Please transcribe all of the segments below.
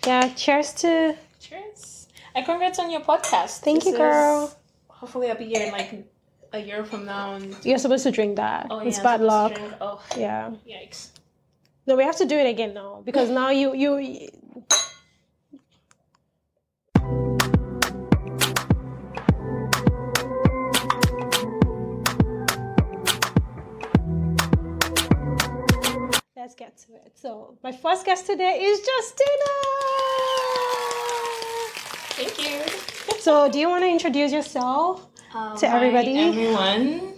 Yeah, cheers to... Cheers. And congrats on your podcast. Thank you, girl. Hopefully I'll be here in like a year from now. And... You're supposed to drink that. Oh, it's yeah, bad luck. Oh, yeah. Yikes. No, we have to do it again now because now you... Let's get to it. So, my first guest today is Justina. Thank you. So, do you want to introduce yourself to everybody? Hi, everyone.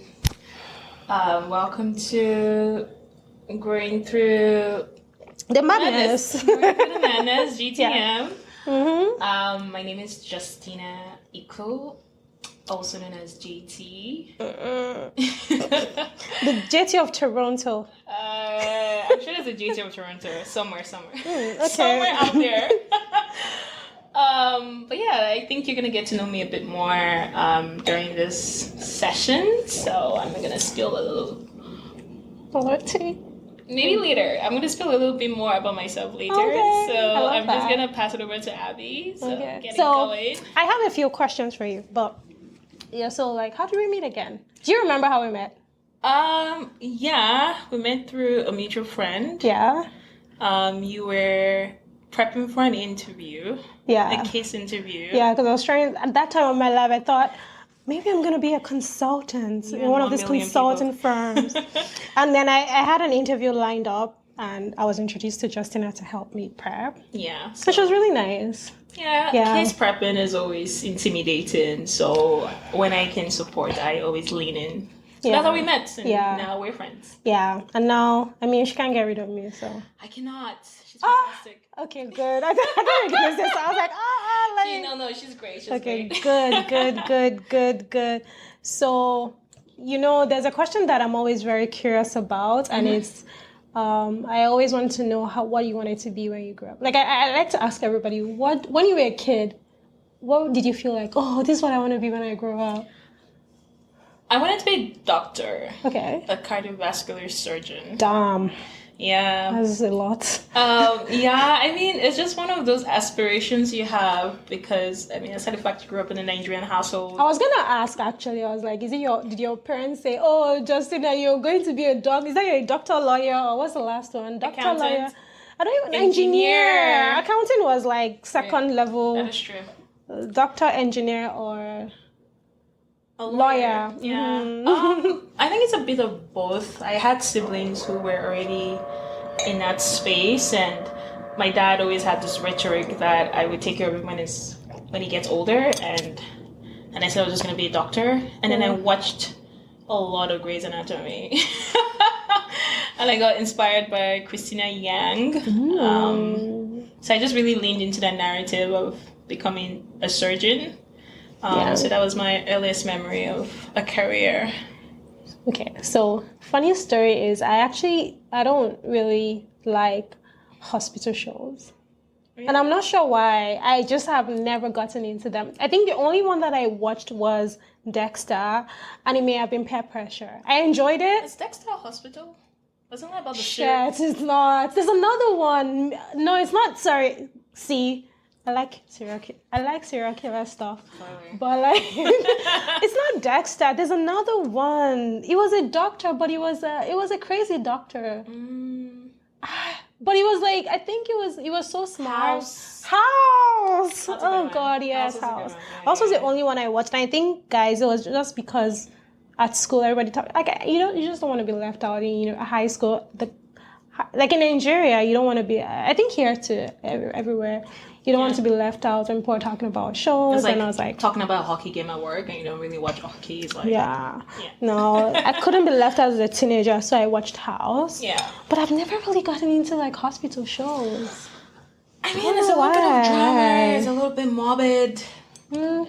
Welcome to Going Through the Madness. Going Through the Madness, GTM. Yeah. Mm-hmm. My name is Justina Ikwu, also known as JT. The JT of Toronto. I'm sure there's a JT of Toronto somewhere. Okay. Somewhere out there. But yeah, I think you're gonna get to know me a bit more during this session. So I'm gonna spill a little tea. Maybe later. I'm gonna spill a little bit more about myself later. Okay. So I'm just gonna pass it over to Abby. So get going. I have a few questions for you, but yeah, so like how did we meet again? Do you remember how we met? Yeah, we met through a mutual friend. Yeah. You were prepping for an interview. Yeah. A case interview. Yeah, because I was trying, at that time of my life, I thought, maybe I'm going to be a consultant in one of these consulting firms. And then I had an interview lined up, and I was introduced to Justina to help me prep. Yeah. Which was really nice. Yeah, case prepping is always intimidating. So when I can support, I always lean in. So that's how we met, and now we're friends. Yeah, and now, I mean, she can't get rid of me, so. I cannot. She's fantastic. Okay, good. I thought you were going to say so. I was like, No, she's great. She's okay, great. good. So, you know, there's a question that I'm always very curious about, and it's, I always want to know what you wanted to be when you grew up. Like, I like to ask everybody, when you were a kid, what did you feel like, oh, this is what I want to be when I grow up? I wanted to be a doctor. Okay. A cardiovascular surgeon. Damn. Yeah. That's a lot. Yeah, I mean, it's just one of those aspirations you have because, I mean, aside the fact you grew up in a Nigerian household. I was going to ask, actually. I was like, did your parents say, oh, Justina, you're going to be a doctor? Is that you're a doctor, lawyer, or what's the last one? Doctor, accountant. Lawyer? I don't even... Engineer. Accounting was like second level. That is true. Doctor, engineer, or... A lawyer. Yeah. Mm-hmm. I think it's a bit of both. I had siblings who were already in that space, and my dad always had this rhetoric that I would take care of him when he gets older, and I said I was just going to be a doctor, and then I watched a lot of Grey's Anatomy, and I got inspired by Christina Yang. So I just really leaned into that narrative of becoming a surgeon. So that was my earliest memory of a career. Okay, so funny story is I don't really like hospital shows. Really? And I'm not sure why. I just have never gotten into them. I think the only one that I watched was Dexter, and it may have been peer pressure. I enjoyed it. Is Dexter a hospital? Wasn't that about the shit? It's not. There's another one. No, it's not. Sorry. See, I like serial killer stuff. Sorry. But like, it's not Dexter. There's another one. It was a doctor, but it was a crazy doctor. But it was like, I think it was so smart. House. Oh God, yes, House. House was the only one I watched. And I think, guys, it was just because at school everybody talked like you just don't want to be left out in high school. Like in Nigeria, you don't want to be. I think here too, everywhere. You don't want to be left out when people are talking about shows. Like and I was like... talking about a hockey game at work and you don't really watch hockey. It's like... Yeah. No, I couldn't be left out as a teenager, so I watched House. Yeah. But I've never really gotten into like hospital shows. I mean, it's a little bit of drama. It's a little bit morbid. I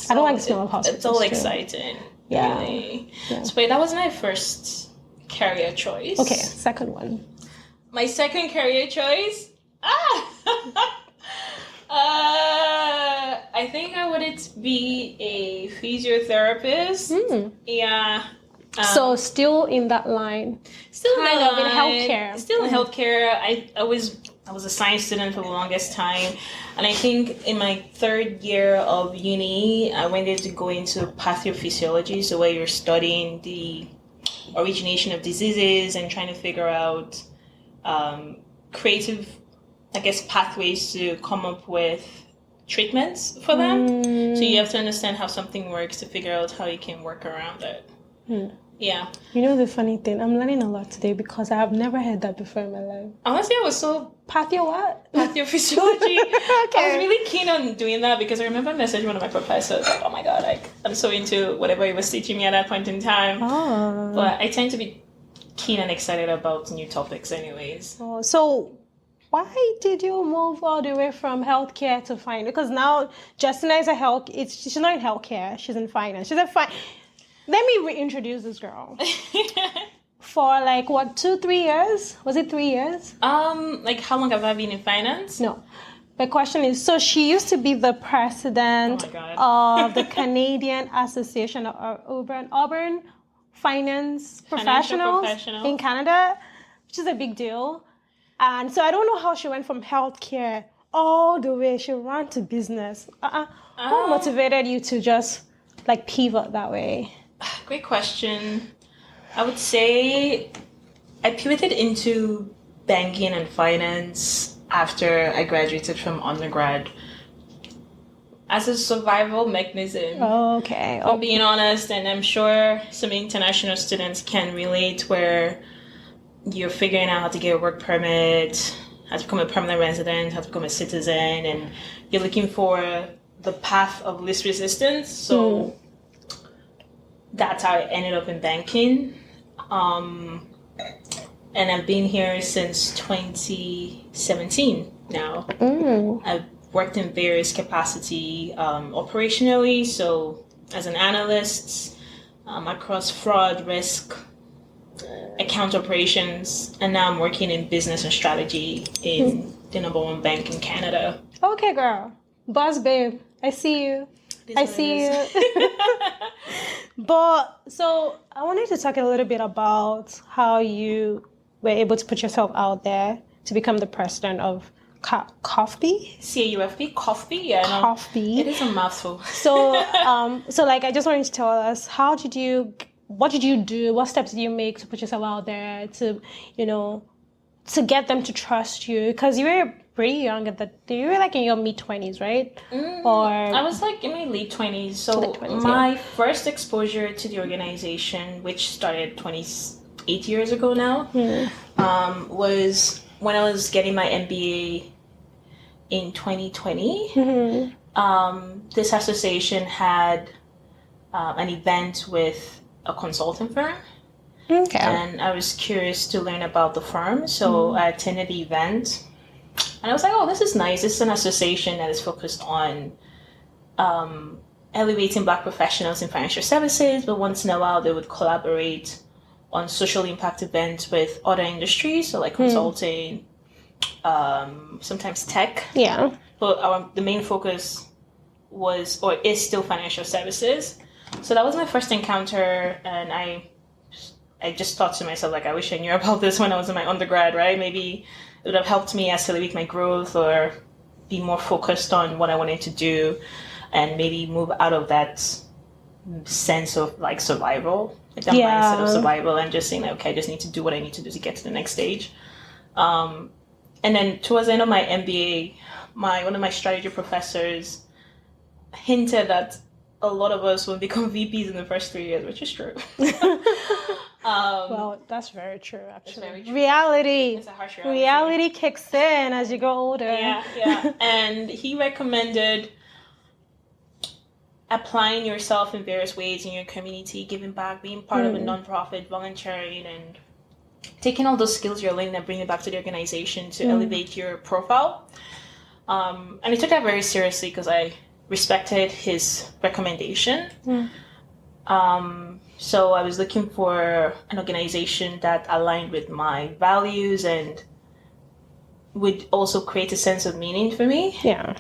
don't like the smell of hospitals. It's all exciting. Yeah. Really. Yeah. So wait, that was my first career choice. Okay, second one. My second career choice? I think I wanted to be a physiotherapist. Yeah. So still in that line. Still in healthcare. Still in healthcare. I was I was a science student for the longest time. And I think in my third year of uni, I went to go into pathophysiology, so where you're studying the origination of diseases and trying to figure out creative, I guess, pathways to come up with treatments for them. So you have to understand how something works to figure out how you can work around it. Yeah. You know the funny thing, I'm learning a lot today because I have never heard that before in my life. Honestly, I was so Pathio what? pathophysiology. Okay. I was really keen on doing that because I remember messaging one of my professors like, oh my god, like I'm so into whatever he was teaching me at that point in time. Oh. But I tend to be keen and excited about new topics anyways. Oh, so why did you move all the way from healthcare to finance? Because now Justina is she's not in healthcare, she's in finance. She's a Let me reintroduce this girl. For like what, 2-3 years? Was it 3 years? Like how long have I been in finance? No. The question is, so she used to be the president of the Canadian Association of Urban Finance Professionals in Canada, which is a big deal. And so I don't know how she went from healthcare all the way. She ran to business. What motivated you to just like pivot that way? Great question. I would say I pivoted into banking and finance after I graduated from undergrad as a survival mechanism. Okay. For being honest, and I'm sure some international students can relate, where you're figuring out how to get a work permit, how to become a permanent resident, how to become a citizen, and you're looking for the path of least resistance. So that's how I ended up in banking. And I've been here since 2017 now. I've worked in various capacity operationally, so as an analyst, across fraud, risk, account operations, and now I'm working in business and strategy in the #1 bank in Canada. Okay, girl. Boss babe. I see you. I see you. But so I wanted to talk a little bit about how you were able to put yourself out there to become the president of CAUFP? CAUFP? CAUFP? Yeah. CAUFP. It is a mouthful. So, like, I just wanted to tell us, what did you do? What steps did you make to put yourself out there to, to get them to trust you? Because you were pretty young you were like in your mid-20s, right? I was like in my late 20s. So my first exposure to the organization, which started 28 years ago now, was when I was getting my MBA in 2020. This association had an event with a consulting firm. Okay. And I was curious to learn about the firm, so I attended the event. And I was like, oh, this is nice. This is an association that is focused on elevating Black professionals in financial services, but once in a while they would collaborate on social impact events with other industries, so like consulting, sometimes tech. Yeah. But the main focus is still financial services. So that was my first encounter, and I just thought to myself, like, I wish I knew about this when I was in my undergrad, right? Maybe it would have helped me accelerate my growth or be more focused on what I wanted to do and maybe move out of that sense of like survival, like that mindset of survival, and just saying, like, okay, I just need to do what I need to do to get to the next stage. And then towards the end of my MBA, one of my strategy professors hinted that a lot of us will become VPs in the first 3 years, which is true. Well, that's very true, actually. Very true. Reality. It's a harsh reality. Reality kicks in as you go older. Yeah. And he recommended applying yourself in various ways in your community, giving back, being part of a nonprofit, volunteering, and taking all those skills you're learning and bringing it back to the organization to elevate your profile. And I took that very seriously because I respected his recommendation. So I was looking for an organization that aligned with my values and would also create a sense of meaning for me. Yeah.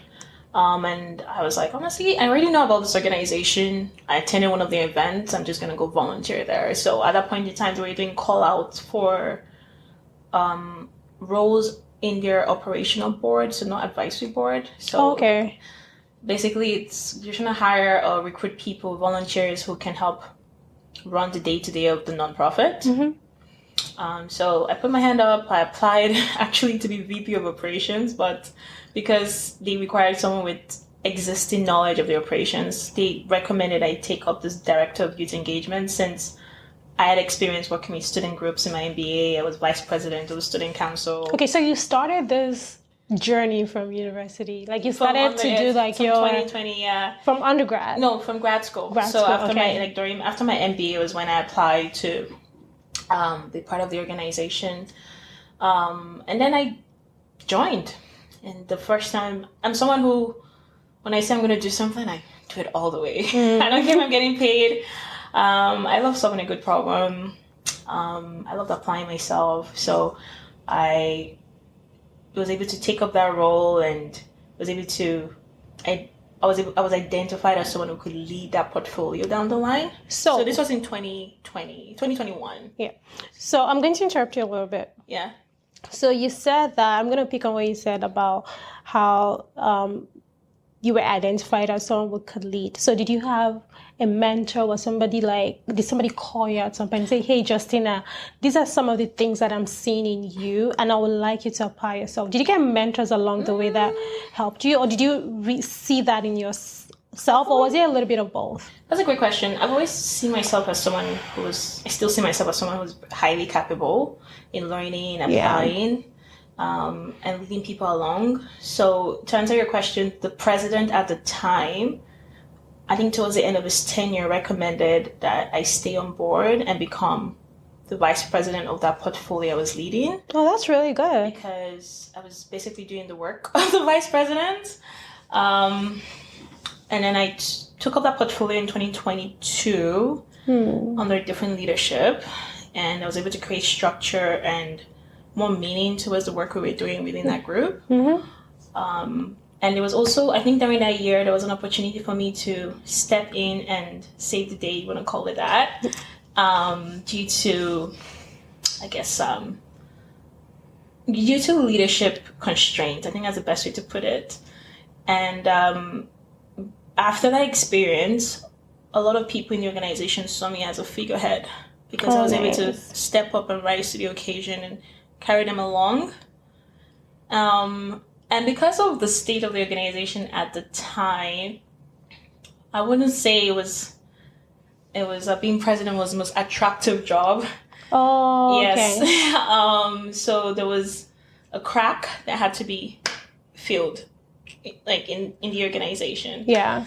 And I was like, honestly, I already know about this organization. I attended one of the events. I'm just going to go volunteer there. So at that point in time, they were doing call outs for roles in their operational board, so not advisory board. So Okay. basically, you're trying to hire or recruit people, volunteers who can help run the day-to-day of the nonprofit. So I put my hand up. I applied actually to be VP of operations, but because they required someone with existing knowledge of the operations, they recommended I take up this director of youth engagement since I had experience working with student groups in my MBA. I was vice president of the student council. Okay, so you started this journey from university. Like you started to do like from your 2020, yeah. From undergrad. No, from grad school. After my MBA was when I applied to be part of the organization, and then I joined. And the first time, I'm someone who, when I say I'm going to do something, I do it all the way. I don't care if I'm getting paid. I love solving a good problem. I love applying myself. So I was able to take up that role and was able to, I was identified as someone who could lead that portfolio down the line. So this was in 2021. Yeah. So I'm going to interrupt you a little bit. Yeah. So you said that, I'm going to pick on what you said about how you were identified as someone who could lead. So did you have a mentor or somebody did somebody call you at some point and say, hey, Justina, these are some of the things that I'm seeing in you and I would like you to apply yourself? Did you get mentors along the way that helped you, or did you see that in yourself, or was it a little bit of both? That's a great question. I've always seen myself as someone I still see myself as someone who's highly capable in learning and applying. And leading people along. So to answer your question, the president at the time, I think towards the end of his tenure, recommended that I stay on board and become the vice president of that portfolio I was leading. Oh, that's really good. Because I was basically doing the work of the vice president. And then I took up that portfolio in 2022 under different leadership. And I was able to create structure and more meaning towards the work we were doing within that group. And there was also, I think during that year, there was an opportunity for me to step in and save the day, you want to call it that, due to, I guess, due to leadership constraints. I think that's the best way to put it. And after that experience, a lot of people in the organization saw me as a figurehead because I was able to step up and rise to the occasion and carry them along. And because of the state of the organization at the time, I wouldn't say it was being president was the most attractive job. Oh, yes. Okay. So there was a crack that had to be filled, like in the organization. Yeah.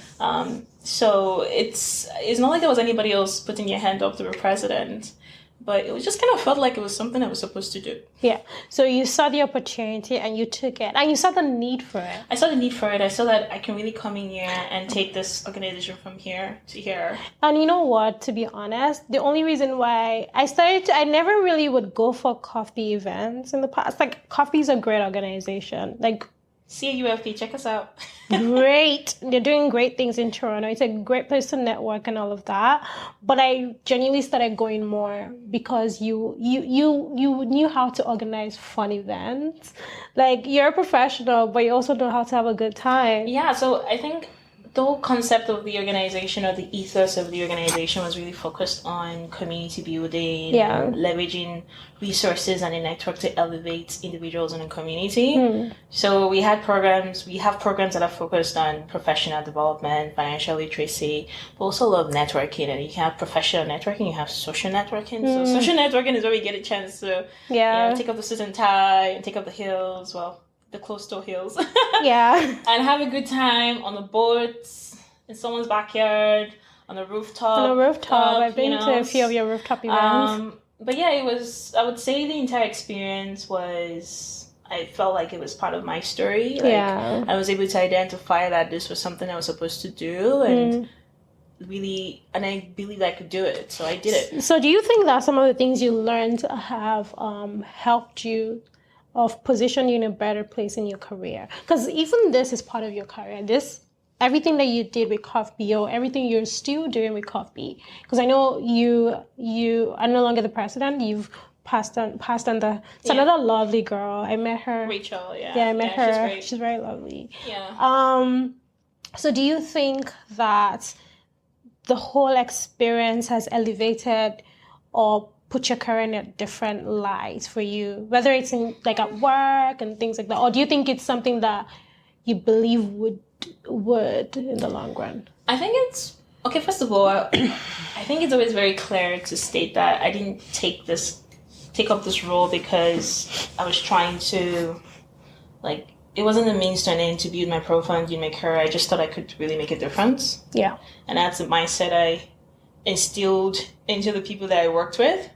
So it's not like there was anybody else putting your hand up to the president. But it was just kind of felt like it was something I was supposed to do. Yeah. So you saw the opportunity and you took it. And you saw the need for it. I saw the need for it. I saw that I can really come in here and take this organization from here to here. And you know what? To be honest, the only reason why I never really would go for CAUFP events in the past. Like, CAUFP is a great organization. Like, CAUFP, check us out. Great. They're doing great things in Toronto. It's a great place to network and all of that. But I genuinely started going more because you knew how to organize fun events. Like, you're a professional, but you also know how to have a good time. Yeah, so I think the whole concept of the organization, or the ethos of the organization, was really focused on community building, leveraging resources and a network to elevate individuals in a community. So we have programs that are focused on professional development, financial literacy, but also a lot of networking. And you can have professional networking, you have social networking. So social networking is where we get a chance to take up the suit and tie and take up the hills, the closed-toe hills. And have a good time on the boats, in someone's backyard, on a rooftop. I've been to a few of your rooftop events. But yeah, I would say the entire experience I felt like it was part of my story. I was able to identify that this was something I was supposed to do, and I believed I could do it. So I did it. So do you think that some of the things you learned have helped you of position you in a better place in your career? Because even this is part of your career. Everything that you did with CAUFP, or everything you're still doing with CAUFP. Because I know you are no longer the president. You've passed on it's another lovely girl. I met her. Rachel, yeah. Yeah, I met her. She's great. She's very lovely. Yeah. So do you think that the whole experience has elevated or put your career in a different light for you, whether it's in like at work and things like that, or do you think it's something that you believe would in the long run? I think it's okay. First of all, I think it's always very clear to state that I didn't take up this role because I was trying to, like, it wasn't a means to an end to build my profile and build my career. I just thought I could really make a difference. Yeah. And that's the mindset I instilled into the people that I worked with,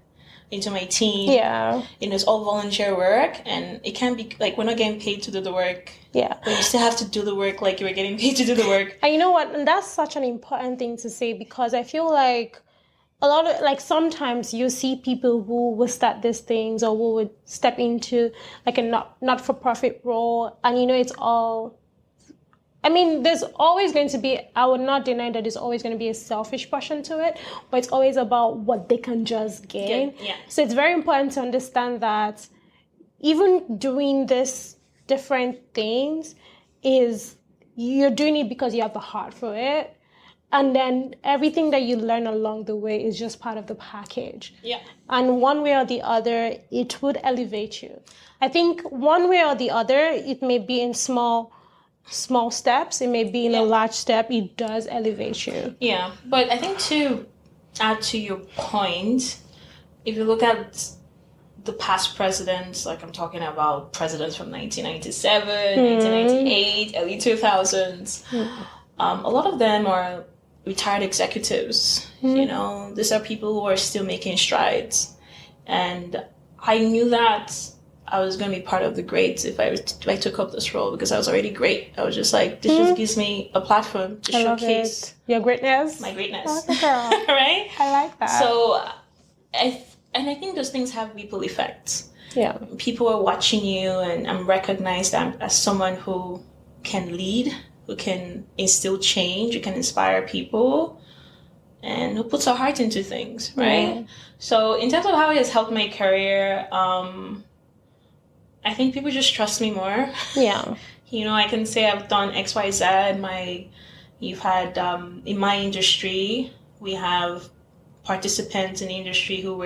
into my team. Yeah. It's all volunteer work, and it can't be like we're not getting paid to do the work. Yeah. But you still have to do the work like you were getting paid to do the work. And you know what? And that's such an important thing to say, because I feel like a lot of, like, sometimes you see people who will start these things or who would step into like a not-for-profit role, and it's all, I mean, there's always going to be, I would not deny that there's always going to be a selfish portion to it, but it's always about what they can just gain. Yeah. So it's very important to understand that even doing this different things is you're doing it because you have the heart for it. And then everything that you learn along the way is just part of the package. Yeah. And one way or the other, it would elevate you. I think one way or the other, it may be in small steps, it may be in a large step, it does elevate you. Yeah. But I think to add to your point, if you look at the past presidents, like I'm talking about presidents from 1997, 1998, early 2000s, a lot of them are retired executives. These are people who are still making strides. And I knew that I was going to be part of the greats if I took up this role, because I was already great. I was just like, this just gives me a platform to showcase your greatness. My greatness. Oh, girl. Right? I like that. So, I think those things have ripple effects. Yeah. People are watching you, and I'm recognized as someone who can lead, who can instill change, who can inspire people, and who puts her heart into things, right? Yeah. So in terms of how it has helped my career, I think people just trust me more. Yeah. I can say I've done X, Y, Z. You've had, in my industry, we have participants in the industry who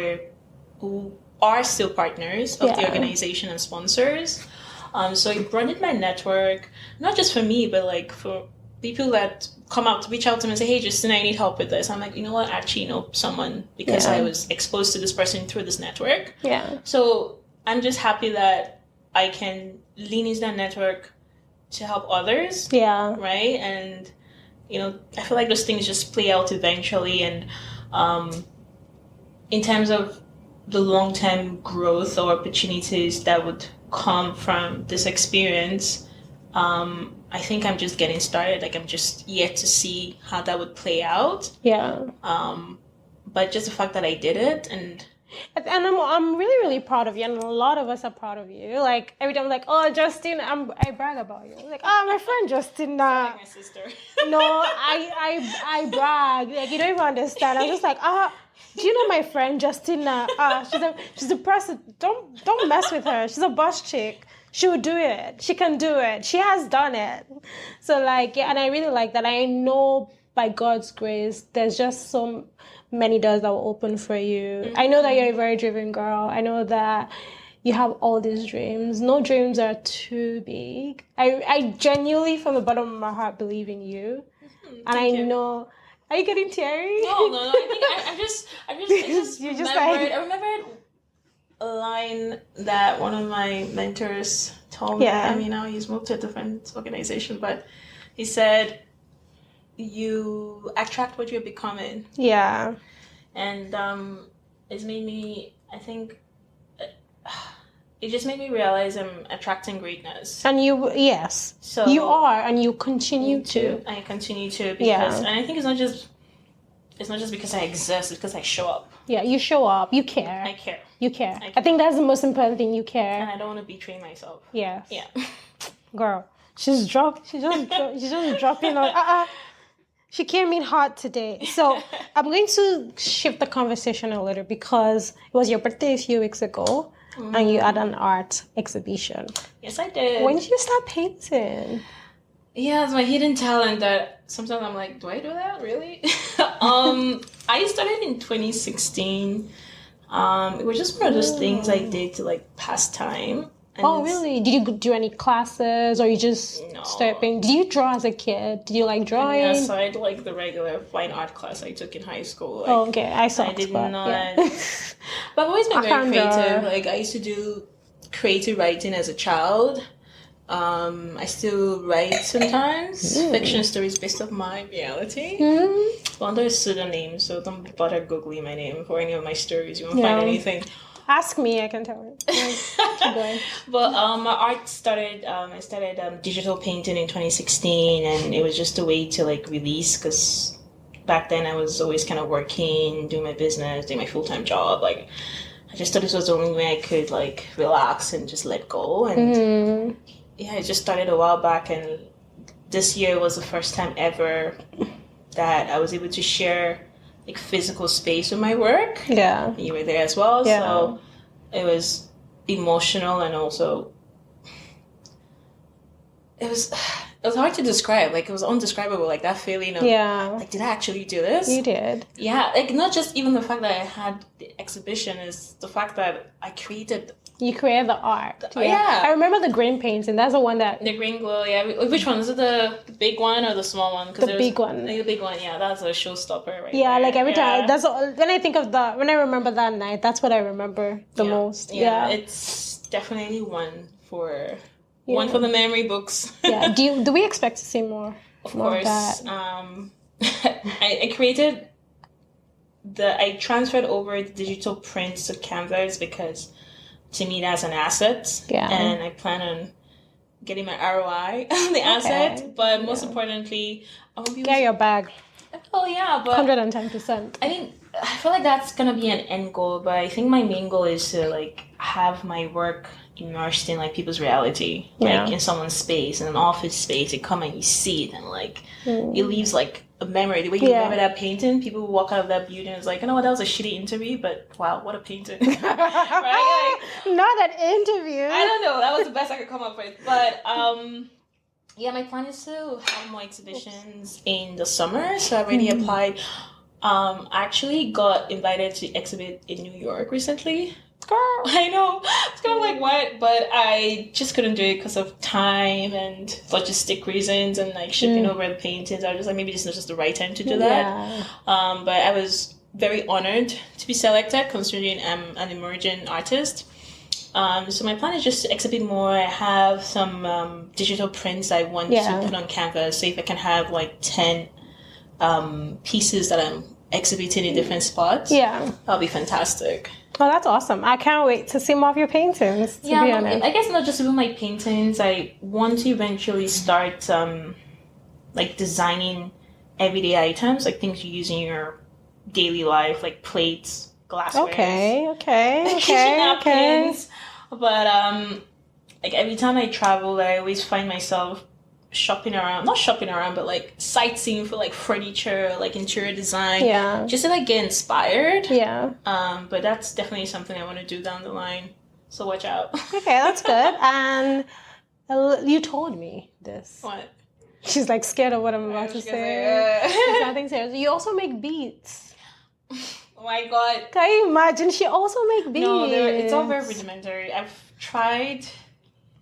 are still partners of the organization and sponsors. So it broadened my network, not just for me, but like for people that come out to reach out to me and say, hey, Justina, I need help with this. I'm like, you know what? I actually know someone because I was exposed to this person through this network. Yeah. So I'm just happy that I can lean into that network to help others. Yeah. Right? And, I feel like those things just play out eventually. And in terms of the long-term growth or opportunities that would come from this experience, I think I'm just getting started. Like, I'm just yet to see how that would play out. Yeah. But just the fact that I did it, and I'm really, really proud of you, and a lot of us are proud of you. Like, every time I'm like, oh, Justina, I brag about you. I'm like, oh, my friend Justina. Like my sister. No, I brag. Like, you don't even understand. I'm just like, do you know my friend Justina? She's a person. Don't mess with her. She's a boss chick. She will do it. She can do it. She has done it. So like, yeah, and I really like that. I know by God's grace, there's just so many doors that will open for you. Mm-hmm. I know that you're a very driven girl. I know that you have all these dreams. No dreams are too big. I genuinely, from the bottom of my heart, believe in you. Mm-hmm. And I know. Are you getting teary? No. I just remembered. I remembered a line that one of my mentors told me. I mean, now he's moved to a different organization, but he said, you attract what you're becoming. Yeah. And it's made me, I think, it just made me realize I'm attracting greatness. And yes. So you are, and you continue to. I continue to, because, and I think it's not just because I exist, it's because I show up. Yeah, you show up. You care. I care. You care. I think that's the most important thing. You care. And I don't want to betray myself. Yes. Yeah. Girl, she's just dropping on. She came in hot today. So I'm going to shift the conversation a little because it was your birthday a few weeks ago and you had an art exhibition. Yes, I did. When did you start painting? Yeah, it's my hidden talent that sometimes I'm like, do I do that? Really? I started in 2016. It was just one of those things I did to like pass time. And really? Did you do any classes or you just started painting? Did you draw as a kid? Did you like drawing? Yeah, so I had like the regular fine art class I took in high school. Like, okay. I did not. Yeah. But I've always been very creative. Like I used to do creative writing as a child. I still write sometimes fiction stories based on my reality. Well, under a pseudonym, so don't bother googling my name for any of my stories. You won't find anything. Ask me, I can tell you. Keep going. But my art started. I started digital painting in 2016, and it was just a way to like release because back then I was always kind of working, doing my business, doing my full-time job. Like I just thought this was the only way I could like relax and just let go. And yeah, it just started a while back, and this year was the first time ever that I was able to share like physical space with my work. Yeah. And you were there as well. Yeah. So it was emotional and also it was hard to describe. Like it was undescribable, like that feeling of like, did I actually do this? You did. Yeah, like not just even the fact that I had the exhibition, is the fact that I created. You created the art. Yeah. I remember the green painting. That's the one that... The green glow, yeah. Which one? Is it the big one or the small one? The big one. The big one, yeah. That's a showstopper right Yeah, there. like every time. That's when I think of when I remember that night, that's what I remember the most. Yeah, it's definitely one for the memory books. Yeah. Do we expect to see more? Of course. I created I transferred over the digital prints to Canvas because to me that's an asset. Yeah. And I plan on getting my ROI on the asset. But most importantly, I want people your bag. Oh yeah, but 110%. I feel like that's gonna be an end goal, but I think my main goal is to like have my work immersed in like people's reality, like in someone's space, in an office space. You come and you see it, and like it leaves like a memory. The way you remember that painting, people walk out of that building and it's like, you know what, that was a shitty interview, but wow, what a painting. Right? Like, not an interview. I don't know. That was the best I could come up with, but yeah, my plan is to have more exhibitions in the summer. So I already applied. I actually got invited to exhibit in New York recently. Girl, I know. It's kind of like what, but I just couldn't do it because of time and logistic reasons and like shipping over the paintings. I was just like, maybe this is just the right time to do that. But I was very honored to be selected, considering I'm an emerging artist. So my plan is just to exhibit more. I have some digital prints I want to put on Canvas. So if I can have like 10 pieces that I'm exhibiting in different spots, that'll be fantastic. Oh, that's awesome. I can't wait to see more of your paintings, to be honest. I guess not just even my paintings. I want to eventually start like designing everyday items, like things you use in your daily life, like plates, glassware. Okay. Napkins. But like every time I travel, I always find myself not shopping around, but like sightseeing for like furniture, like interior design. Yeah. Just to like get inspired. Yeah. But that's definitely something I want to do down the line. So watch out. Okay, that's good. And you told me this. What? She's like scared of what I'm about to say. It's nothing serious. You also make beats. Oh my god. Can you imagine? She also make beats. No, it's all very rudimentary. I've tried.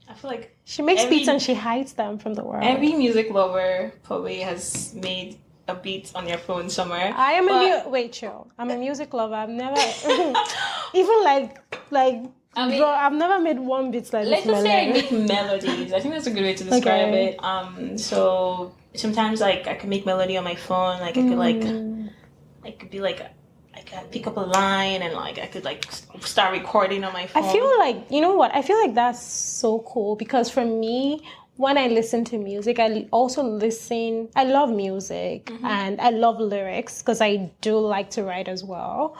I feel like she makes beats and she hides them from the world. Every music lover probably has made a beat on their phone somewhere. I am chill. I'm a music lover. I've never even I've never made one beat like this. Let's just say I make melodies. I think that's a good way to describe it. So sometimes like I can make melody on my phone. Like I could I can pick up a line and like I could like start recording on my phone. I feel like, you know what? I feel like that's so cool because for me, when I listen to music, I love music and I love lyrics because I do like to write as well.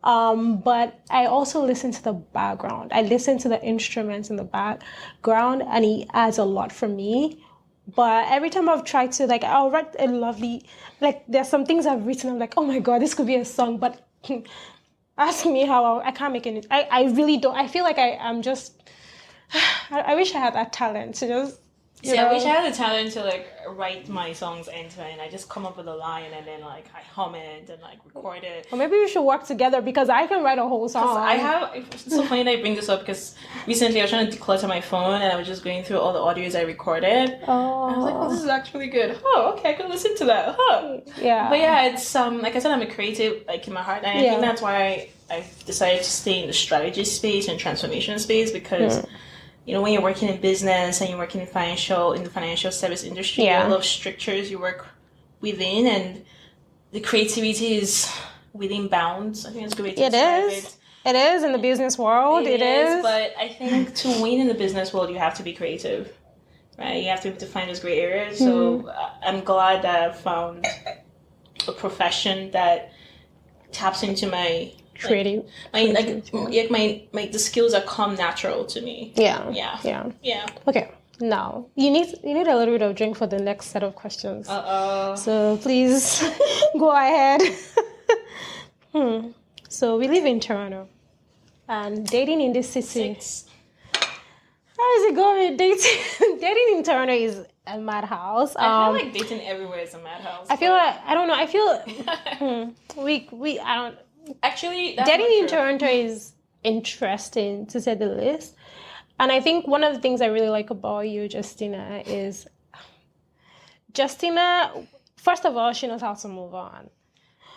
But I also listen to the background. I listen to the instruments in the background and it adds a lot for me But every time I've tried to, like, I'll write a lovely, like, there's some things I've written, I'm like, oh my God, this could be a song. But ask me how I can't make it. I really don't. I feel like I'm just, I wish I had that talent to just, I wish I had the talent to like write my songs end to end. I just come up with a line and then like I hum it and like record it. Or maybe we should work together because I can write a whole song. It's so funny that I bring this up because recently I was trying to declutter my phone and I was just going through all the audios I recorded. Oh. I was like, oh, this is actually good. Oh, okay, I can listen to that. Huh. Yeah. But yeah, it's like I said, I'm a creative like in my heart, and I think that's why I've decided to stay in the strategy space and transformation space because. You know, when you're working in business and you're working in the financial service industry, a lot of strictures you work within, and the creativity is within bounds. I think it's a good way to describe it. It is in the business world. It is. But I think to win in the business world, you have to be creative, right? You have to be able to find those great areas. So I'm glad that I found a profession that taps into my creative. The skills that come natural to me. Yeah. Okay. Now you need a little bit of drink for the next set of questions. So please go ahead. So we live in Toronto, and dating in this city. How is it going? Dating in Toronto is a madhouse. I feel like dating everywhere is a madhouse. I feel like I don't know. I feel I don't. Actually, dating in Toronto is interesting, to say the least. And I think one of the things I really like about you, Justina, is first of all, she knows how to move on.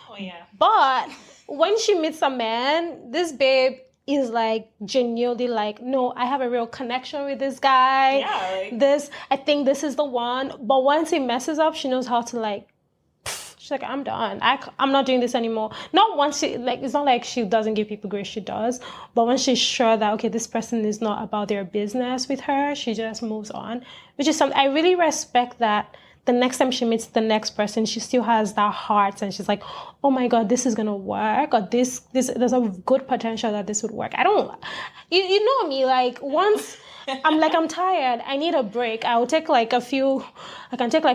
Oh, yeah. But when she meets a man, this babe is like genuinely like, no, I have a real connection with this guy. Yeah. I think this is the one. But once he messes up, she knows how to like, she's like, I'm done. I'm not doing this anymore. Not once she, like, it's not like she doesn't give people grace, she does. But when she's sure that, okay, this person is not about their business with her, she just moves on. Which is something, I really respect that the next time she meets the next person, she still has that heart and she's like, oh my God, this is going to work. Or this, there's a good potential that this would work. You know me, like once... I'm tired. I need a break. I can take like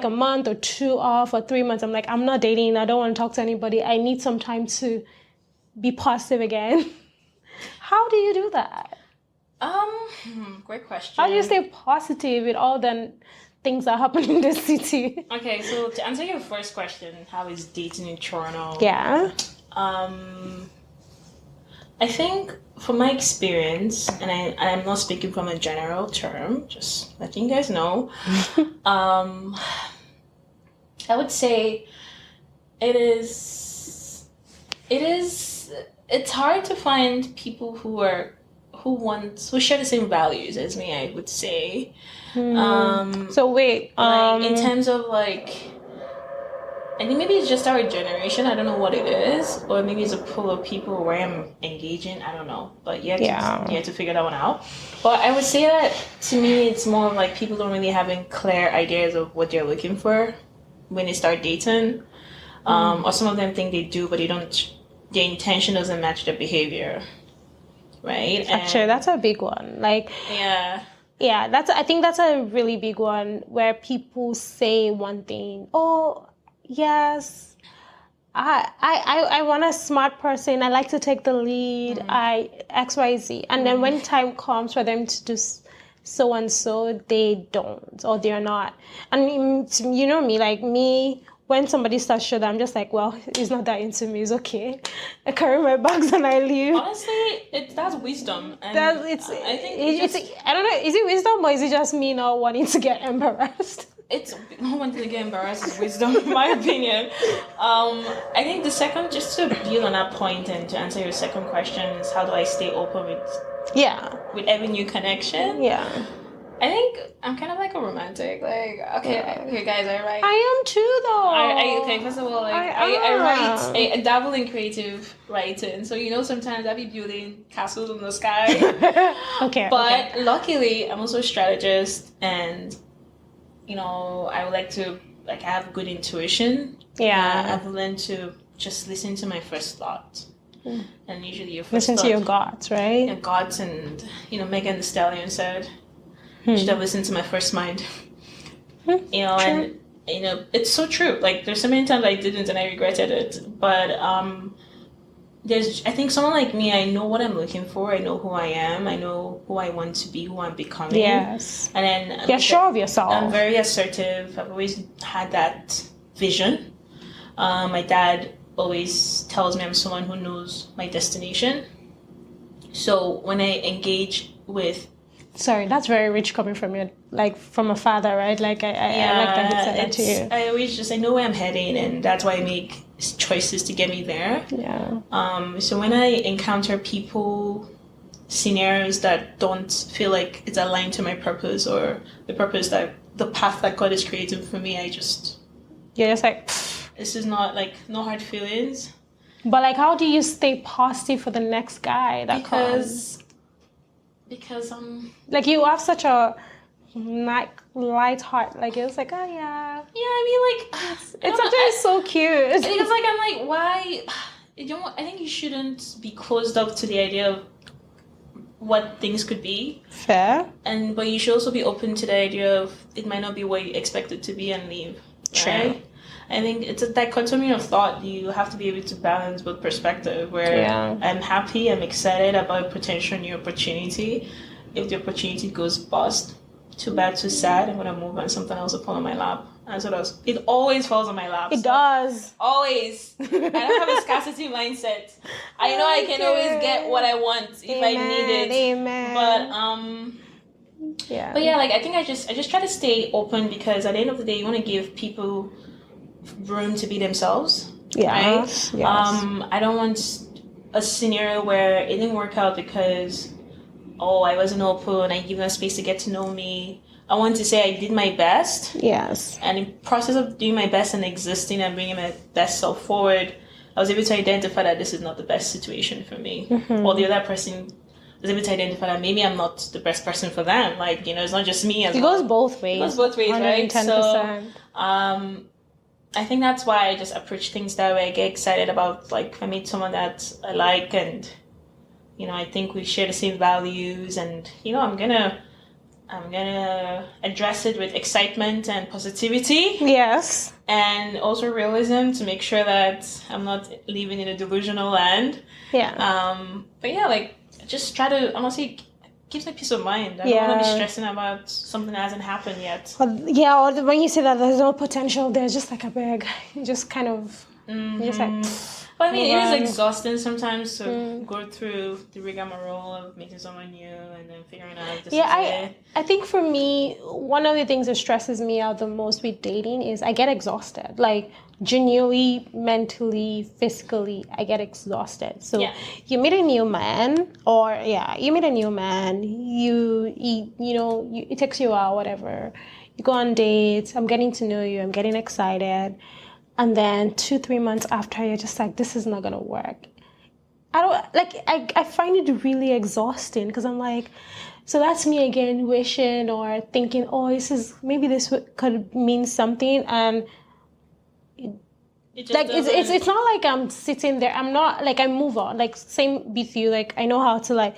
a month or 2 off or 3 months. I'm like, I'm not dating. I don't want to talk to anybody. I need some time to be positive again. How do you do that? Great question. How do you stay positive with all the things that happen in the city? Okay, so to answer your first question, how is dating in Toronto? Yeah. I think from my experience, and I'm not speaking from a general term, just letting you guys know, I would say it's hard to find people who share the same values as me, I would say. So wait, in terms of like, I think maybe it's just our generation. I don't know what it is, or maybe it's a pool of people where I'm engaging. I don't know, but you have to figure that one out. But I would say that to me, it's more of like people don't really having clear ideas of what they're looking for when they start dating, or some of them think they do, but they don't. Their intention doesn't match their behavior, right? Actually, that's a big one. Like, yeah, I think that's a really big one where people say one thing. Oh. Yes, I want a smart person. I like to take the lead. XYZ. And then when time comes for them to do so and so, they don't, or they're not. And you know me, like me, when somebody starts showing, I'm just like, well, he's not that into me. It's okay. I carry my bags and I leave. Honestly, that's wisdom. And I don't know. Is it wisdom or is it just me not wanting to get embarrassed? It's not wanting to get embarrassed is wisdom, in my opinion. I think the second, just to build on that point and to answer your second question, is how do I stay open with every new connection? Yeah. I think I'm kind of like a romantic. Like, okay, guys, I write. I am too, though. Okay, first of all, like I write. I dabble in creative writing, so sometimes I be building castles in the sky. But luckily, I'm also a strategist, and I would like to I have good intuition. Yeah, I've learned to just listen to my first thought. And usually your first listen to your guts, right? Your guts, and Megan Thee Stallion said, should have listened to my first mind. You know, and you know, it's so true. Like there's so many times I didn't and I regretted it. But I think someone like me, I know what I'm looking for. I know who I am. I know who I want to be, who I'm becoming. Yes. And then you're sure of yourself. I'm very assertive. I've always had that vision. My dad always tells me I'm someone who knows my destination. So when I engage with... Sorry, that's very rich coming from you, like from a father, right? Like I like that he said that to you. I always just, I know where I'm heading, and that's why I make choices to get me there. Yeah. So when I encounter people, scenarios that don't feel like it's aligned to my purpose or the path that God is creating for me, you're just like, pfft. This is not like, no hard feelings. But like, how do you stay positive for the next guy that comes? Because like you have such a light heart. Like it's like, oh yeah. Yeah, I mean like it's sometimes so cute. Because like I'm like, why? I think you shouldn't be closed up to the idea of what things could be. Fair. But you should also be open to the idea of it might not be what you expect it to be and leave. True. Right? I think it's a dichotomy of thought. You have to be able to balance both perspective where I'm happy, I'm excited about a potential new opportunity. If the opportunity goes bust, too bad, too sad, I'm going to move on, something else will fall on my lap. And so it always falls on my lap. It does. Always. I don't have a scarcity mindset. I know I can always get what I want if I need it. Amen. But But yeah, like I think I just try to stay open, because at the end of the day, you want to give people room to be themselves. Yeah. Right? Yes. I don't want a scenario where it didn't work out because I wasn't open, I give them space to get to know me. I want to say I did my best. Yes. And in the process of doing my best and existing and bringing my best self forward, I was able to identify that this is not the best situation for me. Mm-hmm. Or the other person was able to identify that maybe I'm not the best person for them. Like, you know, it's not just me. It goes both ways. It goes both ways, 110%. Right? So, I think that's why I just approach things that way. I get excited about, like, if I meet someone that I like and, you know, I think we share the same values, and, you know, I'm gonna address it with excitement and positivity. Yes. And also realism, to make sure that I'm not living in a delusional land. Yeah. But yeah, like, just try to, honestly, gives me peace of mind. I don't want to be stressing about something that hasn't happened yet. Or when you say that there's no potential, there's just like a bag. You just kind of, just like... But I mean, it is exhausting sometimes to go through the rigmarole of meeting someone new and then figuring out if this is it. I think for me, one of the things that stresses me out the most with dating is I get exhausted. Like, genuinely, mentally, physically, I get exhausted. So you meet a new man, it takes you a while, whatever. You go on dates, I'm getting to know you, I'm getting excited. And then 2-3 months after, you're just like, this is not going to work. I find it really exhausting, because I'm like, so that's me again wishing or thinking, this could mean something. And it's not like I'm sitting there. I'm not like, I move on. Like, same with you. Like, I know how to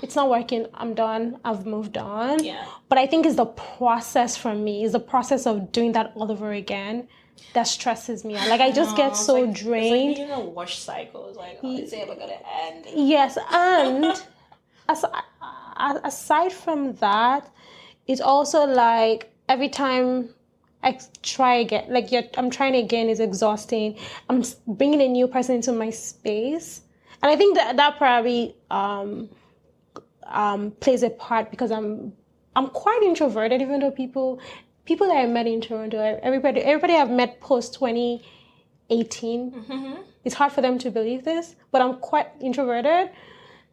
it's not working. I'm done. I've moved on. Yeah. But I think it's the process for me. It's the process of doing that all over again that stresses me out. Like, I just get so drained. It's like being in a wash cycle. It's like, it's ever gonna end. Yes, and aside from that, it's also like every time I try again, like I'm trying again, is exhausting. I'm bringing a new person into my space, and I think that probably plays a part, because I'm quite introverted, even though people that I met in Toronto, everybody I've met post 2018, it's hard for them to believe this, but I'm quite introverted.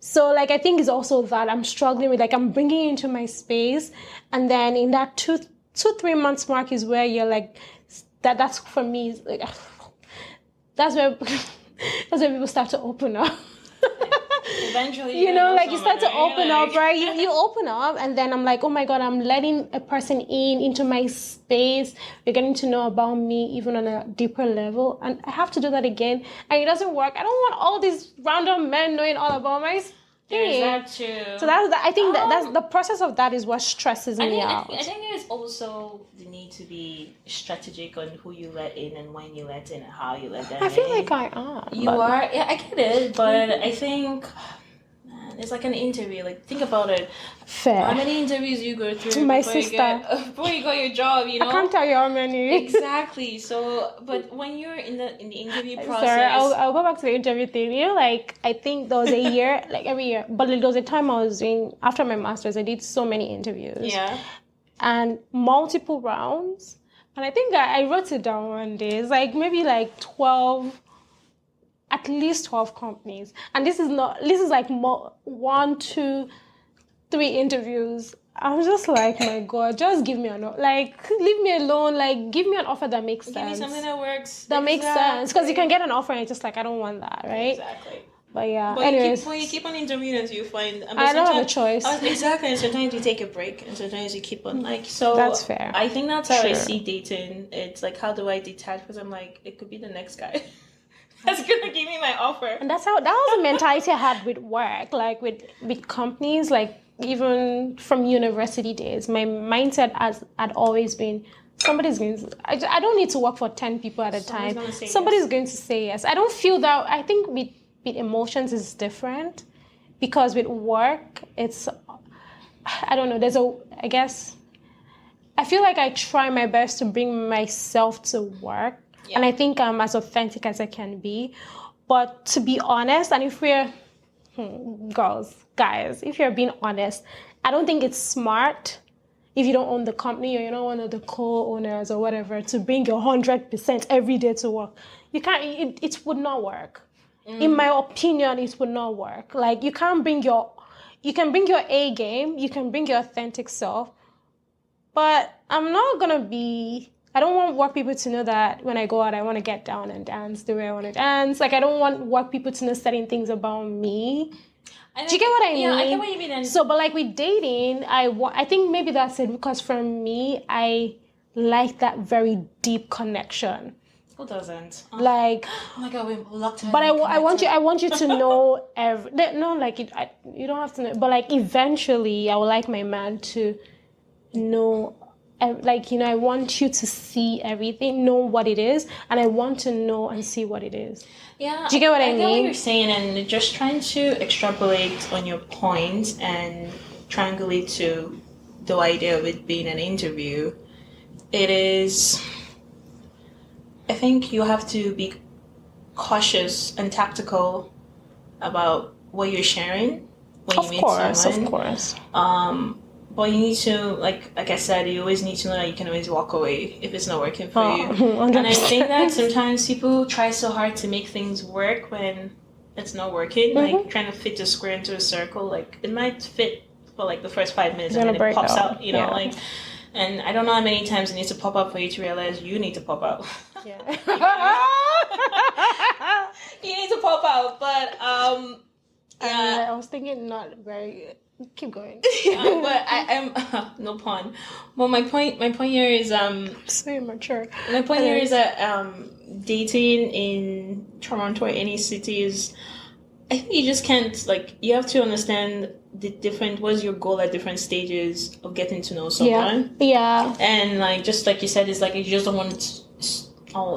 So, like, I think it's also that I'm struggling with, like, I'm bringing you into my space, and then in that 2-3 months mark is where you're like, that's for me, like, that's where people start to open up. Eventually, you start to open up, right? You open up, and then I'm like, oh my God, I'm letting a person into my space. You're getting to know about me even on a deeper level, and I have to do that again, and it doesn't work. I don't want all these random men knowing all about my There's that too. So I think that's the process of that is what stresses me out. I think there's also the need to be strategic on who you let in and when you let in and how you let them in. I feel like I am. You are? Yeah, I get it. But I think... It's like an interview. Like, think about it. Fair. How many interviews you go through My before sister. before you got your job? You know, I can't tell you how many. Exactly. So, but when you're in the interview process, sorry, I'll go back to the interview thing. You know, like I think there was a year, like every year, but there was a time I was doing after my master's. I did so many interviews. Yeah. And multiple rounds, and I think I wrote it down one day. It's like maybe like 12. At least 12 companies. And this is like 1, 2, 3 interviews. I'm just like, my God, just give me leave me alone. Like, give me an offer that makes sense. Give me something that works. That makes sense. Because you can get an offer and it's just like, I don't want that, right? Exactly. But yeah, but anyways. you keep on interviewing until you find... I don't have a choice. Exactly. And sometimes you take a break and sometimes you keep on so... That's fair. I think that's how I see dating. It's like, how do I detach? Because I'm like, it could be the next guy. That's gonna give me my offer. And that was the mentality I had with work, like with companies, like even from university days. My mindset had always been somebody's going to... I don't need to work for 10 people at a time. Somebody's going to say yes. I don't feel that... I think with emotions is different because with work, it's... I don't know. I guess... I feel like I try my best to bring myself to work. Yeah. And I think I'm as authentic as I can be. But to be honest, and if we're... guys, if you're being honest, I don't think it's smart if you don't own the company or you're not one of the co-owners or whatever to bring your 100% every day to work. You can't... It would not work. In my opinion, it would not work. Like, you can bring your A game, you can bring your authentic self, but I'm not going to be... I don't want work people to know that when I go out, I want to get down and dance the way I want to dance. Like, I don't want work people to know certain things about me. Do you get what I mean? Yeah, I get what you mean. So, but like with dating, I think maybe that's it, because for me, I like that very deep connection. Who doesn't? Like, oh my God, we're locked in. But I want you to know you don't have to know, but like eventually I would like my man to know, like, you know, I want you to see everything, know what it is, and I want to know and see what it is. Yeah. Do you get what I mean? I get what you're saying, and just trying to extrapolate on your points and triangulate to the idea of it being an interview. It is... I think you have to be cautious and tactical about what you're sharing when you meet someone. Of course. But you need to, like I said, you always need to know that you can always walk away if it's not working for you. 100%. And I think that sometimes people try so hard to make things work when it's not working. Mm-hmm. Like trying to fit a square into a circle. Like it might fit for like the first 5 minutes and then it pops out. You know, like. And I don't know how many times it needs to pop up for you to realize you need to pop out. Yeah. You need to pop out, but yeah. I was thinking not very. Keep going. But I am no pun. Well, my point here is so immature. My point here is that dating in Toronto or any city is, I think you just can't, like, you have to understand the different, what's your goal at different stages of getting to know someone. Yeah. And like, just like you said, it's like you just don't want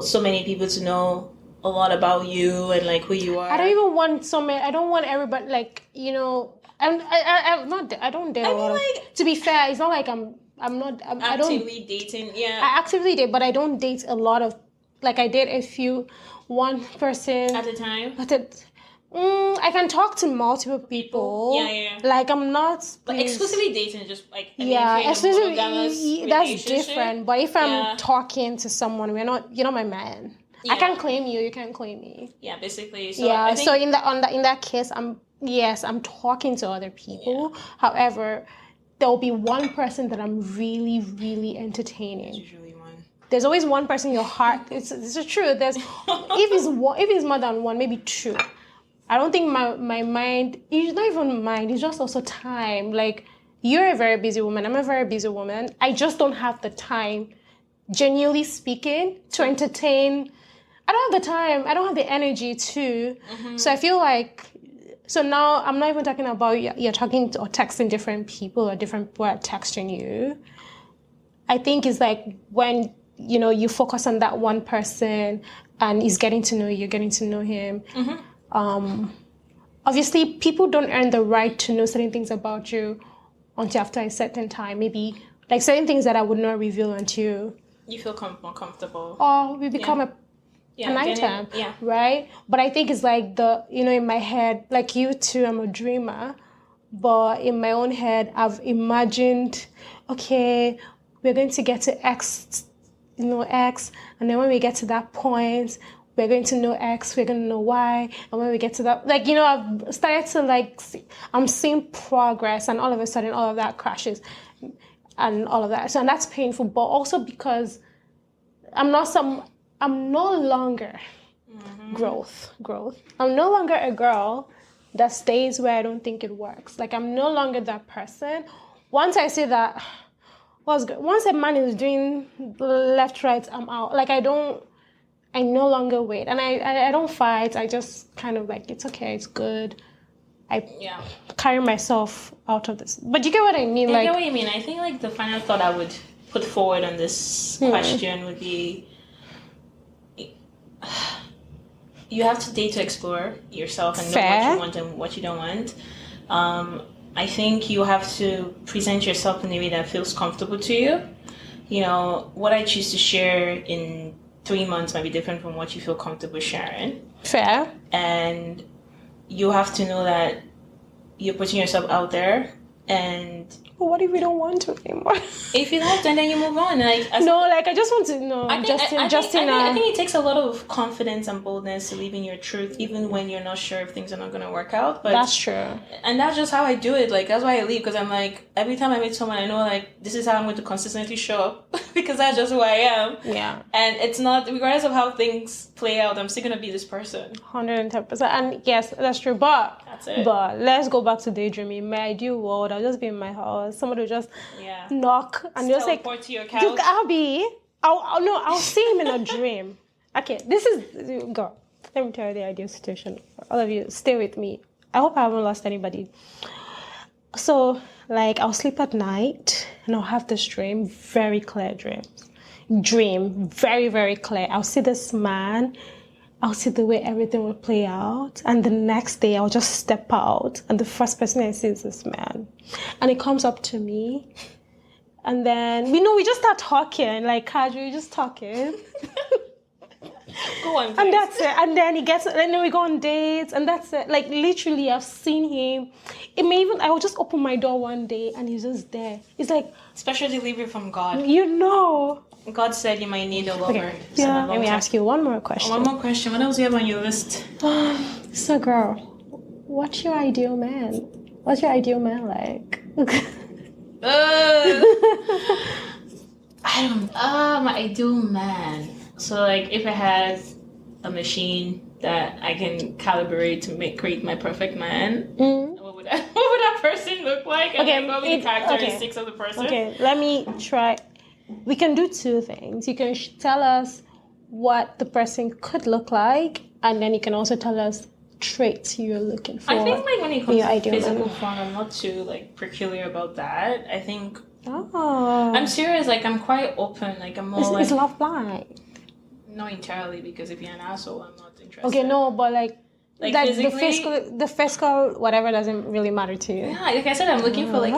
so many people to know a lot about you and like who you are. I don't even want I don't want everybody, like, you know, I don't date a lot of, to be fair, it's not like I'm actively dating. Yeah. I actively date, but I don't date a lot of, like, I date one person at a time. I can talk to multiple people. Yeah. Like, I'm not... But exclusively dating is just like... exclusively, that's different. But if I'm talking to someone, you're not my man. Yeah. I can claim you, you can't claim me. Yeah, basically. So yeah, so in that case, I'm talking to other people. Yeah. However, there'll be one person that I'm really, really entertaining. There's usually one. There's always one person in your heart. It's true. There's if it's more than one, maybe two. I don't think my mind, it's not even mind, it's just also time. Like, you're a very busy woman, I'm a very busy woman. I just don't have the time, genuinely speaking, to entertain. I don't have the time, I don't have the energy to. Mm-hmm. So I feel like So now I'm not even talking about you're talking or texting different people or different people are texting you. I think it's like when, you focus on that one person and he's getting to know you, you're getting to know him. Obviously, people don't earn the right to know certain things about you until after a certain time. Maybe like certain things that I would not reveal until you feel more comfortable. Or we become an item, right? But I think it's like in my head, like you too, I'm a dreamer. But in my own head, I've imagined, okay, we're going to get to X, X. And then when we get to that point, we're going to know X, we're going to know Y. And when we get to that, I've started to I'm seeing progress. And all of a sudden, all of that crashes and all of that. So, and that's painful. But also because I'm no longer growth. I'm no longer a girl that stays where I don't think it works. Like, I'm no longer that person. Once I see that, once a man is doing left, right, I'm out. Like, I no longer wait. And I don't fight. I just kind of it's okay, it's good. I carry myself out of this. But you get what I mean? I get what you mean. I think, the final thought I would put forward on this question would be, you have to date to explore yourself and know what you want and what you don't want. I think you have to present yourself in a way that feels comfortable to you. What I choose to share in 3 months might be different from what you feel comfortable sharing. Fair. And you have to know that you're putting yourself out there. And what if we don't want to anymore? If you don't, then you move on. I just want to know. Justina. I think it takes a lot of confidence and boldness to live in your truth, even when you're not sure if things are not going to work out. But that's true. And that's just how I do it. That's why I leave, because I'm every time I meet someone, I know this is how I'm going to consistently show up because that's just who I am. Yeah. And it's not, regardless of how things play out, I'm still going to be this person. 110%. And yes, that's true. But that's it. But let's go back to daydreaming. In my ideal world, I'll just be in my house. Somebody will just knock and just teleport to your couch. I'll see him in a dream. Okay, this is go. Let me tell you the ideal situation. All of you, stay with me. I hope I haven't lost anybody. So, I'll sleep at night and I'll have this dream, very clear dream, very, very clear. I'll see this man. I'll see the way everything will play out. And the next day, I'll just step out. And the first person I see is this man. And he comes up to me. And then, we just start talking, casually, just talking. Go on, please. And that's it. And then and then we go on dates. And that's it. Literally, I've seen him. I will just open my door one day and he's just there. It's special delivery from God. God said you might need a lover. Okay. Yeah. Let me ask you one more question. One more question. What else do you have on your list? So, girl, what's your ideal man? What's your ideal man like? My ideal man. So, if I had a machine that I can calibrate to create my perfect man, what would that person look like? And what would the characteristics of the person? Okay, let me try. We can do two things. You can tell us what the person could look like, and then you can also tell us traits you're looking for. I think when it comes to physical form, I'm not too peculiar about that. I think I'm serious. I'm quite open. I'm more is love blind? Not entirely, because if you're an asshole, I'm not interested. Okay, no, but physically, the physical whatever doesn't really matter to you. Yeah, like I said, I'm looking for a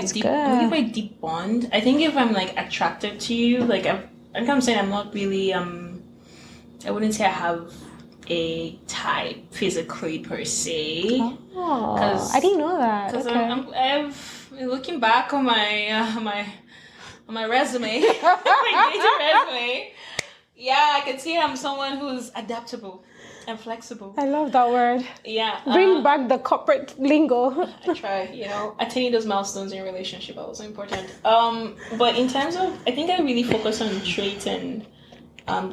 deep bond. I think if I'm attracted to you, I'm saying I'm not really I wouldn't say I have a type physically per se. Oh, I didn't know that. Because okay. I'm looking back on my resume, my dating resume. Yeah, I can see I'm someone who's adaptable and flexible. I love that word. Yeah. Bring back the corporate lingo. I try, attaining those milestones in a relationship are also important. But in terms of, I think I really focus on traits and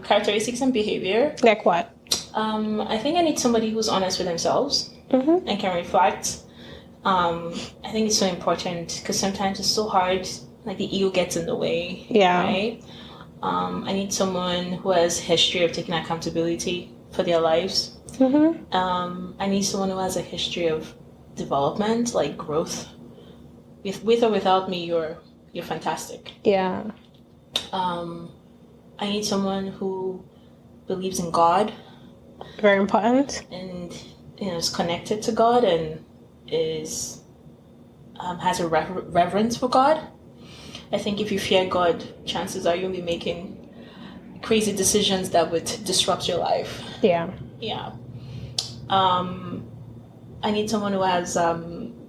characteristics and behavior. Like what? I think I need somebody who's honest with themselves and can reflect. I think it's so important because sometimes it's so hard, the ego gets in the way. Yeah. Right? I need someone who has history of taking accountability for their lives. I need someone who has a history of development, like growth. With or without me, you're fantastic. Yeah. I need someone who believes in God. Very important. And is connected to God and is has a reverence for God. I think if you fear God, chances are you'll be making crazy decisions that would disrupt your life. Yeah. Yeah. I need someone who has a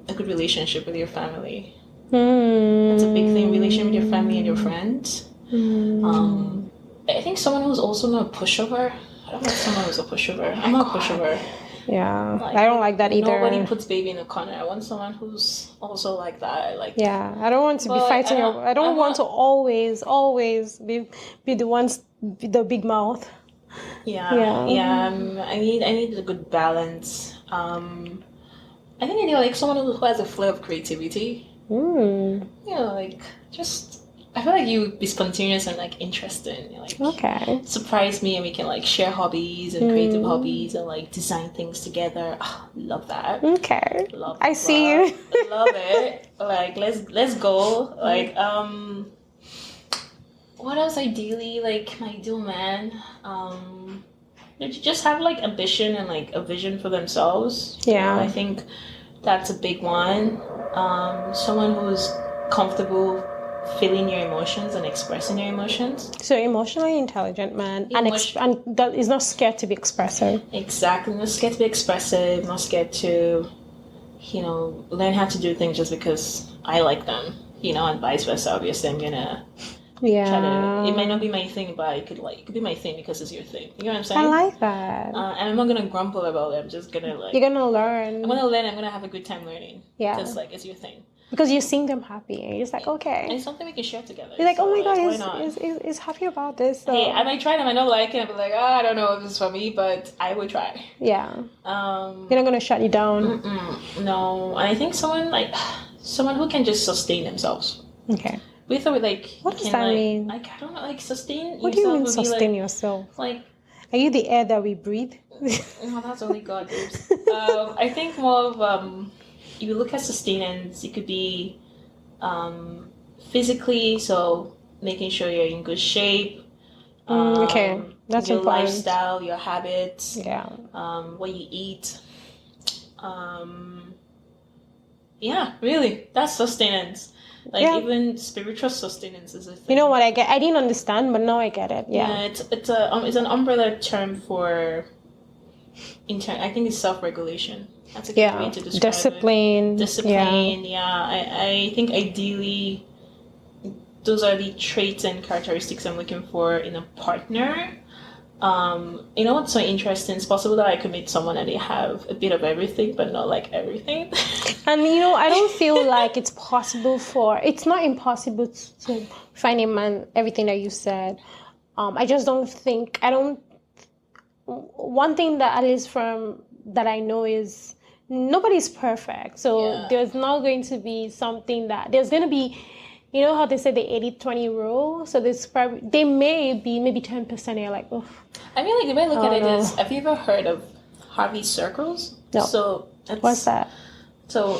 good relationship with your family. That's a big thing. Relationship with your family and your friends. I think someone who's also not a pushover. I don't like someone who's a pushover. I'm not a pushover. Yeah, like, I don't like that either. Nobody puts baby in a corner. I want someone who's also like that. Yeah, I don't want to be fighting. I don't want to always be the ones with the big mouth. Yeah. I need a good balance. I think I need like someone who has a flair of creativity. Like just. I feel like you would be spontaneous and like interested. Like okay, surprise me and we can like share hobbies and creative hobbies and like design things together. Oh, love that. Okay, I see you. Love it. Like let's go. Like what else ideally? Like my ideal man. They just have like ambition and like a vision for themselves. Yeah, I think that's a big one. Someone who's comfortable feeling your emotions and expressing your emotions. So emotionally intelligent man and that is not scared to be expressive. Exactly, not scared to be expressive, not scared to, learn how to do things just because I like them, and vice versa. Obviously, I'm gonna try to. It might not be my thing, but it could be my thing because it's your thing. You know what I'm saying? I like that. And I'm not gonna grumble about it. I'm just gonna You're gonna learn. I'm gonna learn. I'm gonna have a good time learning. Yeah. Because it's your thing. Because you're seeing them happy, and you're just like, okay. And it's something we can share together. You're like, oh my god, he's happy about this. So. Hey, I might try it, I might not like it, I'll be like, I don't know if this is for me, but I will try. Yeah. You're not gonna shut you down. No, and I think someone who can just sustain themselves. Okay. With or like. What does that mean? Like, I don't know, like sustain. What do you mean sustain yourself? Like. Are you the air that we breathe? No, that's only God, babes. I think more of if you look at sustenance, it could be physically, so making sure you're in good shape. Okay, that's your important. Lifestyle, your habits. Yeah. What you eat. Yeah, really, that's sustenance. Even spiritual sustenance is a thing. You know what I get? I didn't understand, but now I get it. Yeah. It's an umbrella term for. I think it's self-regulation. That's a good way to describe Discipline. it. Discipline. Yeah. I think ideally, those are the traits and characteristics I'm looking for in a partner. You know what's so interesting? It's possible that I could meet someone and they have a bit of everything, but not like everything. And I don't feel like it's possible it's not impossible to find a man, everything that you said. I just don't think, one thing that at least from that I know is nobody's perfect. So there's not going to be something there's going to be, you know how they say the 80-20 rule? So they may be maybe 10% you're like, oh. I mean, like the way I look at it is, have you ever heard of Harvey's circles? No. So what's that? So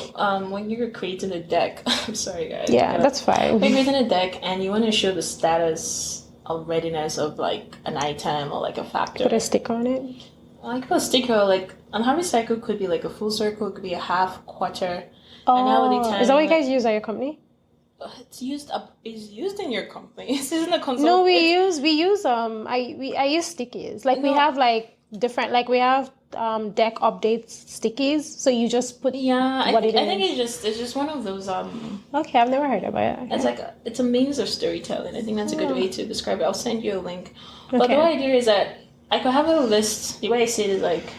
when you're creating a deck, I'm sorry guys. Yeah, that's fine. When you're creating a deck and you want to show the status of readiness of like an item or like a factor. Put a sticker on it? I could put a sticker, like an Harvey's cycle could be like a full circle, it could be a half, quarter. Oh, is that what you guys use at your company? It's used in your company. It's in the console. No, we use I use stickies. Like we have like different, like we have deck updates stickies. So you just put I think it's just one of those Okay, I've never heard about it. It's a means of storytelling. I think that's a good way to describe it. I'll send you a link. Okay. But the idea is that I could have a list. The way I see it is like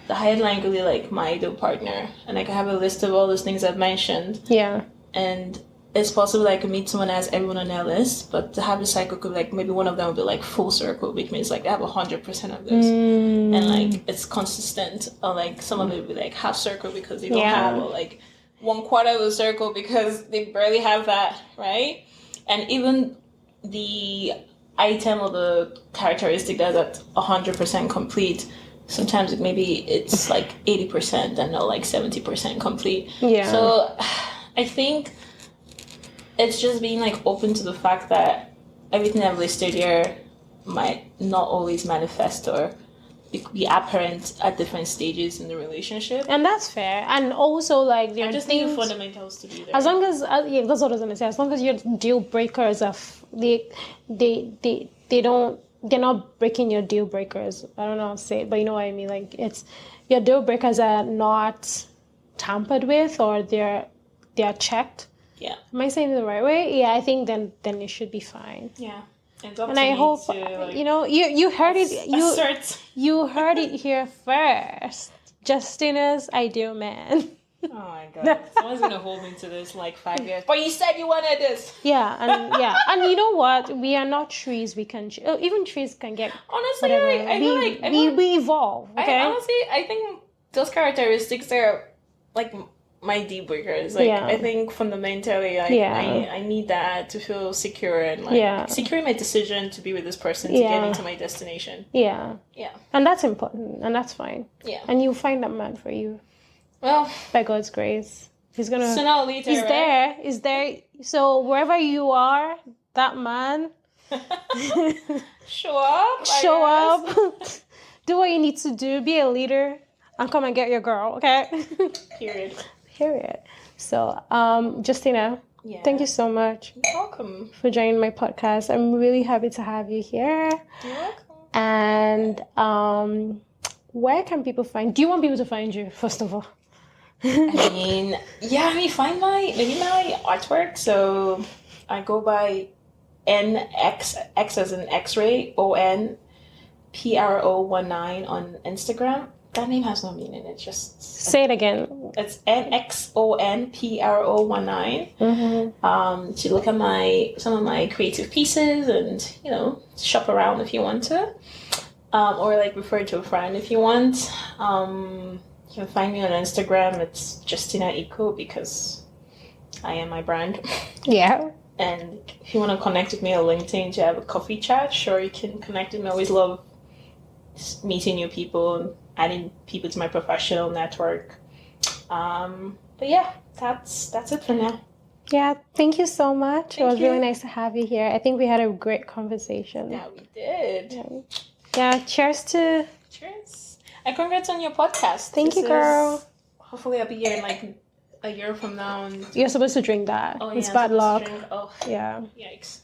the headline could be like my ideal partner, and I could have a list of all those things I've mentioned. Yeah. And it's possible I could meet someone that has everyone on their list, but to have the cycle could like maybe one of them would be like full circle, which means like they have 100% of this, and like it's consistent. Or like some of it would be like half circle because they don't have, or like 1/4 of the circle because they barely have that, right? And even the item or the characteristic that's at 100% complete sometimes maybe it's like 80% and not like 70% complete. Yeah. So I think it's just being like open to the fact that everything I've listed here might not always manifest or be apparent at different stages in the relationship. And that's fair. And also, like, there I are just need things, the fundamentals to be there. as long as, yeah, that's what I was gonna say. As long as your deal breakers are, they're not breaking your deal breakers. I don't know how to say it, but you know what I mean. Like, it's your deal breakers are not tampered with, or they're checked. Yeah. Am I saying it the right way? Yeah, I think then it should be fine. Yeah. And I hope you know you heard it. You heard it here first. Justina's ideal man. Oh my god! Someone's gonna hold me to this in like 5 years. But you said you wanted this. Yeah, and you know what? We are not trees. We can even trees can get honestly. whatever. I feel like we evolve. Okay. I think those characteristics are like my deal breakers. Like I think fundamentally, I need that to feel secure and like securing my decision to be with this person to get into my destination. Yeah. Yeah. And that's important, and that's fine. Yeah. And you'll find that man for you. Well, by God's grace, he's gonna. Sooner or later, He's there. So wherever you are, that man. Show up. Show up. Do what you need to do. Be a leader, and come and get your girl. Okay. Period. So, Justina, thank you so much. You're welcome. For joining my podcast. I'm really happy to have you here. You're welcome. And where can people find? Do you want people to find you first of all? Find my artwork. So I go by NX as in X-ray ONPRO19 on Instagram. That name has no meaning. It's just say it again. It's NXONPRO19. Mm-hmm. To look at some of my creative pieces and shop around if you want to, or like refer to a friend if you want. You can find me on Instagram. It's Justina Ikwu because I am my brand. Yeah. And if you want to connect with me on LinkedIn to have a coffee chat, sure, you can connect with me. I always love meeting new people and adding people to my professional network. But yeah, that's it for now. Yeah, thank you so much. It was really nice to have you here. I think we had a great conversation. Yeah, we did. Yeah, cheers. And congrats on your podcast. Thank you, girl. Hopefully I'll be here in like a year from now. And you're supposed to drink that. Oh, it's bad luck. Oh, yeah. Yikes.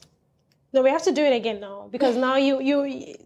No, we have to do it again now because now you